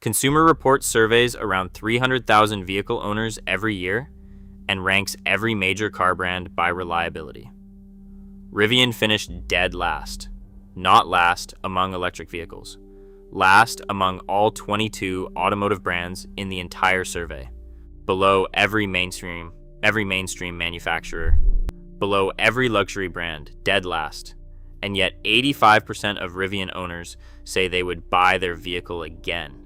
Consumer Reports surveys around 300,000 vehicle owners every year and ranks every major car brand by reliability. Rivian finished dead last, not last among electric vehicles, last among all 22 automotive brands in the entire survey, below every mainstream manufacturer, below every luxury brand, dead last. And yet 85% of Rivian owners say they would buy their vehicle again.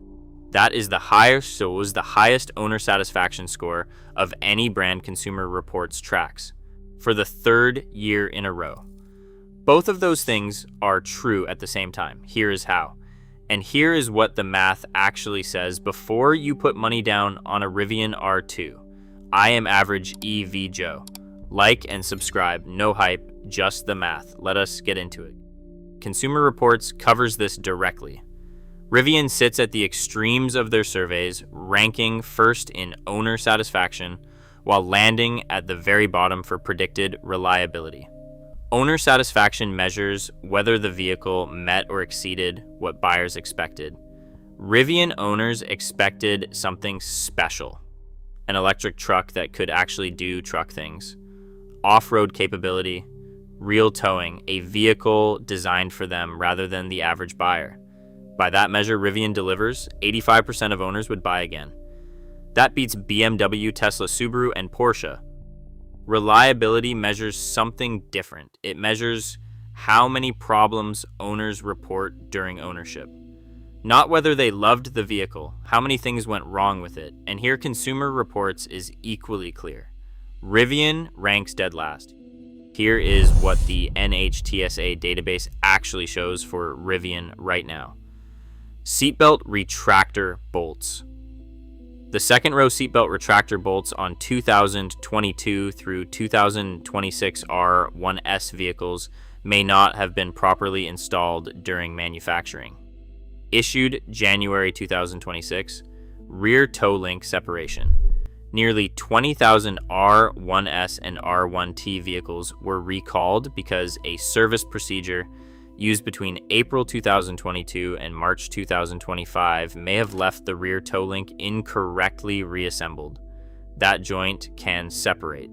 That is the highest, so it was the highest owner satisfaction score of any brand Consumer Reports tracks for the third year in a row. Both of those things are true at the same time. Here is how. And here is what the math actually says before you put money down on a Rivian R2. I am average EV Joe. Like and subscribe, no hype, just the math. Let us get into it. Consumer Reports covers this directly. Rivian sits at the extremes of their surveys, ranking first in owner satisfaction, while landing at the very bottom for predicted reliability. Owner satisfaction measures whether the vehicle met or exceeded what buyers expected. Rivian owners expected something special, an electric truck that could actually do truck things, off-road capability, real towing, a vehicle designed for them rather than the average buyer. By that measure, Rivian delivers. 85% of owners would buy again. That beats BMW, Tesla, Subaru, and Porsche. Reliability measures something different. It measures how many problems owners report during ownership. Not whether they loved the vehicle, how many things went wrong with it. And here Consumer Reports is equally clear. Rivian ranks dead last. Here is what the NHTSA database actually shows for Rivian right now. Seatbelt retractor bolts. The second row seatbelt retractor bolts on 2022 through 2026 R1S vehicles may not have been properly installed during manufacturing. Issued January 2026, rear toe link separation. Nearly 20,000 R1S and R1T vehicles were recalled because a service procedure used between April 2022 and March 2025 may have left the rear toe link incorrectly reassembled. That joint can separate.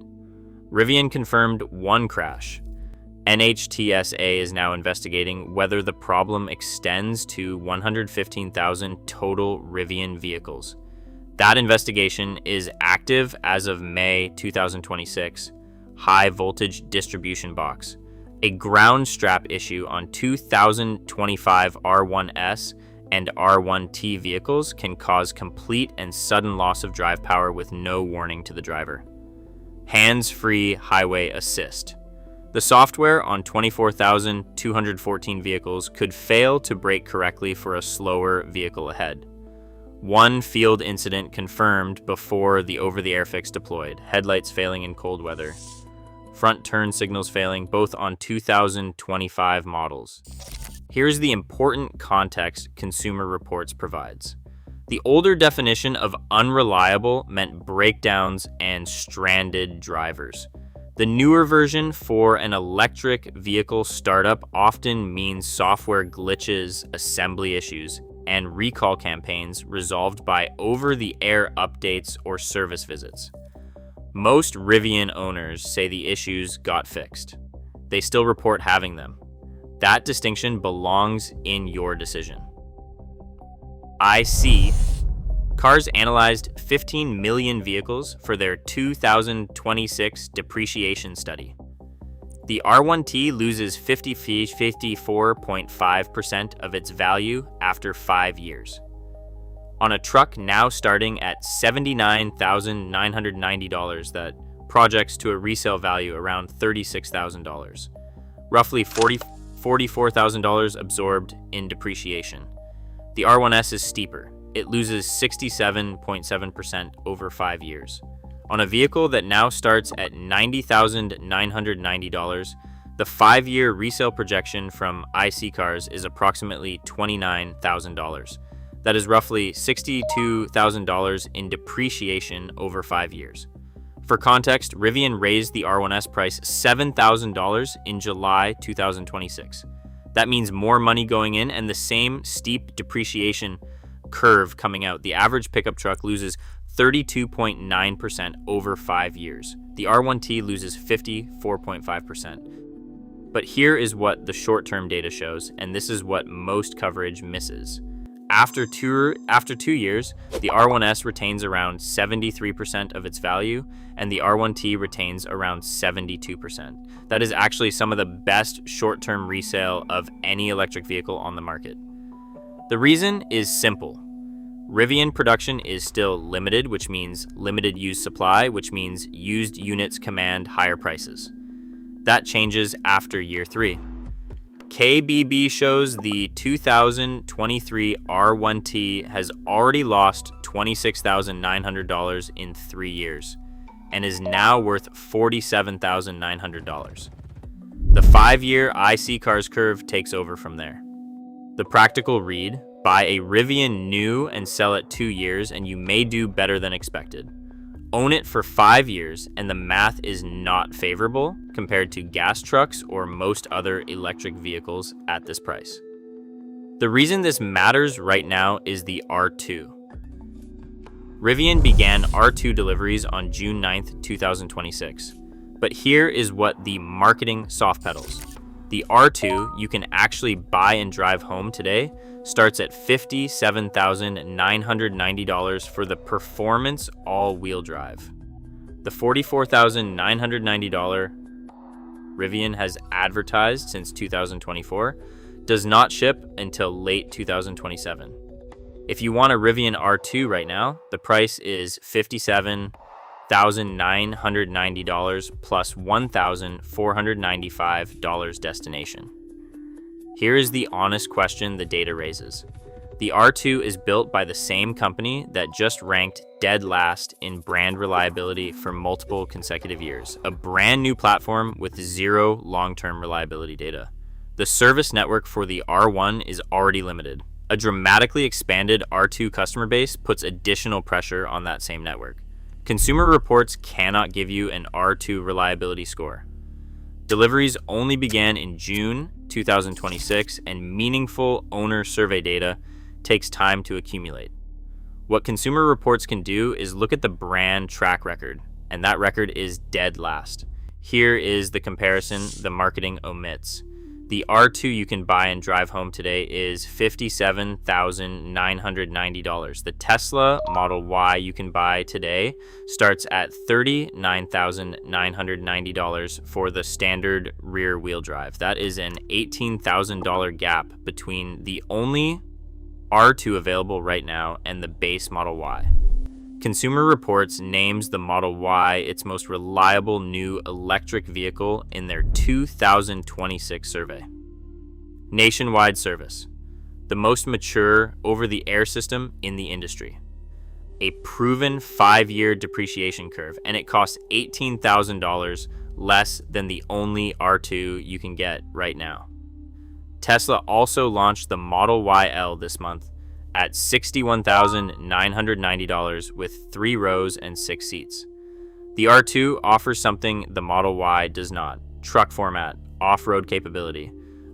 Rivian confirmed one crash. NHTSA is now investigating whether the problem extends to 115,000 total Rivian vehicles. That investigation is active as of May 2026. High voltage distribution box. A ground strap issue on 2025 R1S and R1T vehicles can cause complete and sudden loss of drive power with no warning to the driver. Hands-free highway assist. The software on 24,214 vehicles could fail to brake correctly for a slower vehicle ahead. One field incident confirmed before the over-the-air fix deployed. Headlights failing in cold weather. Front turn signals failing, both on 2025 models. Here's the important context Consumer Reports provides. The older definition of unreliable meant breakdowns and stranded drivers. The newer version for an electric vehicle startup often means software glitches, assembly issues, and recall campaigns resolved by over-the-air updates or service visits. Most Rivian owners say the issues got fixed. They still report having them. That distinction belongs in your decision. IC Cars analyzed 15 million vehicles for their 2026 depreciation study. The R1T loses 54.5% of its value after 5 years. On a truck now starting at $79,990 that projects to a resale value around $36,000, roughly $44,000 absorbed in depreciation. The R1S is steeper. It loses 67.7% over 5 years. On a vehicle that now starts at $90,990, the 5-year resale projection from IC cars is approximately $29,000. That is roughly $62,000 in depreciation over 5 years. For context, Rivian raised the R1S price $7,000 in July 2026. That means more money going in and the same steep depreciation curve coming out. The average pickup truck loses 32.9% over 5 years. The R1T loses 54.5%. But here is what the short-term data shows, and this is what most coverage misses. After two years, the R1S retains around 73% of its value, and the R1T retains around 72%. That is actually some of the best short-term resale of any electric vehicle on the market. The reason is simple. Rivian production is still limited, which means limited used supply, which means used units command higher prices. That changes after year 3. KBB shows the 2023 R1T has already lost $26,900 in 3 years and is now worth $47,900. The 5-year IC cars curve takes over from there. The practical read: buy a Rivian new and sell it 2 years and you may do better than expected. Own it for 5 years and the math is not favorable compared to gas trucks or most other electric vehicles at this price. The reason this matters right now is the R2. Rivian began R2 deliveries on June 9th, 2026. But here is what the marketing soft pedals. The R2 you can actually buy and drive home today starts at $57,990 for the performance all-wheel drive. The $44,990 Rivian has advertised since 2024 does not ship until late 2027. If you want a Rivian R2 right now, the price is $57,990 plus $1,495 destination. Here is the honest question the data raises. The R2 is built by the same company that just ranked dead last in brand reliability for multiple consecutive years, a brand new platform with zero long-term reliability data. The service network for the R1 is already limited. A dramatically expanded R2 customer base puts additional pressure on that same network. Consumer Reports cannot give you an R2 reliability score. Deliveries only began in June 2026, and meaningful owner survey data takes time to accumulate. What Consumer Reports can do is look at the brand track record, and that record is dead last. Here is the comparison the marketing omits. The R2 you can buy and drive home today is $57,990. The Tesla Model Y you can buy today starts at $39,990 for the standard rear wheel drive. That is an $18,000 gap between the only R2 available right now and the base Model Y. Consumer Reports names the Model Y its most reliable new electric vehicle in their 2026 survey. Nationwide service, the most mature over-the-air system in the industry. A proven 5-year depreciation curve, and it costs $18,000 less than the only R2 you can get right now. Tesla also launched the Model YL this month at $61,990 with 3 rows and 6 seats. The R2 offers something the Model Y does not: truck format, off-road capability,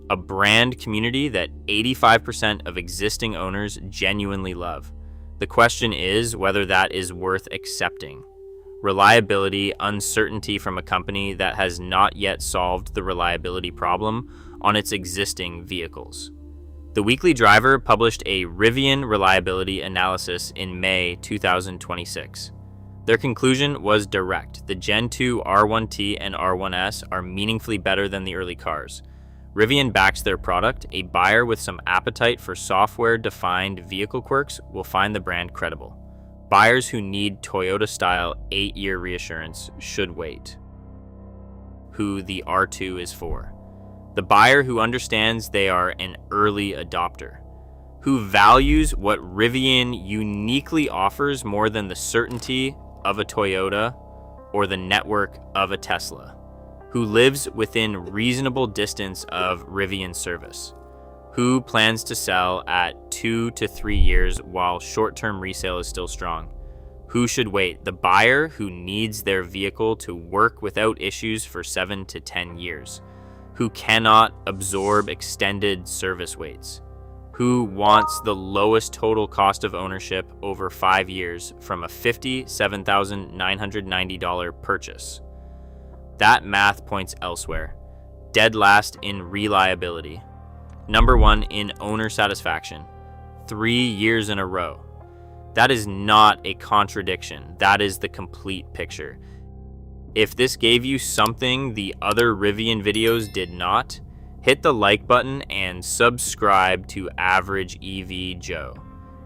a brand community that 85% of existing owners genuinely love. The question is whether that is worth accepting. Reliability uncertainty from a company that has not yet solved the reliability problem on its existing vehicles. The Weekly Driver published a Rivian reliability analysis in May 2026. Their conclusion was direct. The Gen 2 R1T and R1S are meaningfully better than the early cars. Rivian backs their product. A buyer with some appetite for software-defined vehicle quirks will find the brand credible. Buyers who need Toyota-style 8-year reassurance should wait. Who the R2 is for. The buyer who understands they are an early adopter, who values what Rivian uniquely offers more than the certainty of a Toyota or the network of a Tesla, who lives within reasonable distance of Rivian service, who plans to sell at 2 to 3 years while short-term resale is still strong. Who should wait? The buyer who needs their vehicle to work without issues for 7 to 10 years. Who cannot absorb extended service waits, who wants the lowest total cost of ownership over 5 years from a $57,990 purchase. That math points elsewhere. Dead last in reliability. Number 1 in owner satisfaction. 3 years in a row. That is not a contradiction. That is the complete picture. If this gave you something the other Rivian videos did not, hit the like button and subscribe to Average EV Joe.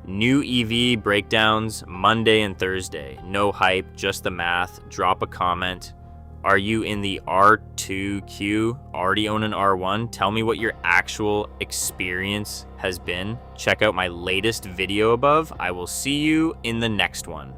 New EV breakdowns Monday and Thursday. No hype, just the math. Drop a comment. Are you in the R2 queue? Already own an R1? Tell me what your actual experience has been. Check out my latest video above. I will see you in the next one.